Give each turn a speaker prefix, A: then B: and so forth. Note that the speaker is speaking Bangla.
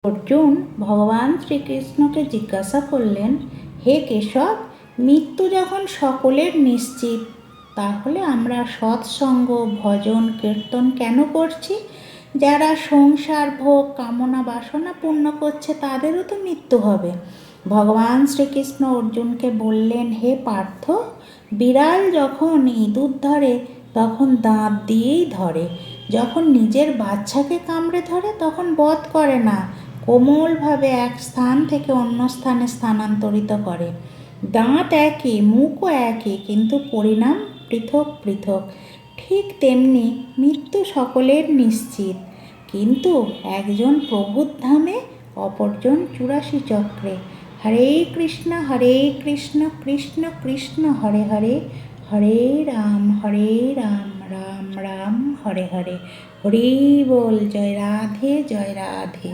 A: অর্জুন ভগবান শ্রীকৃষ্ণকে জিজ্ঞাসা করলেন, হে কেশব, মৃত্যু যখন সকলের নিশ্চিত, তাহলে আমরা সৎসঙ্গ ভজন কীর্তন কেন করছি? যারা সংসার ভোগ কামনা বাসনা পূর্ণ করছে তাদেরও তো মৃত্যু হবে। ভগবান শ্রীকৃষ্ণ অর্জুনকে বললেন, হে পার্থ, বিড়াল যখন ইঁদুর ধরে তখন দাঁত দিয়েই ধরে, যখন নিজের বাচ্চাকে কামড়ে ধরে তখন বধ করে না, কোমলভাবে এক স্থান থেকে অন্য স্থানে স্থানান্তরিত করে। দাঁত একই, মুখও একই, কিন্তু পরিণাম পৃথক পৃথক। ঠিক তেমনি মৃত্যু সকলের নিশ্চিত, কিন্তু একজন প্রভুর ধামে, অপরজন 84 চক্রে। হরে কৃষ্ণ কৃষ্ণ কৃষ্ণ হরে হরে, হরে রাম রাম রাম হরে হরে। হরি বল। জয় রাধে জয় রাধে।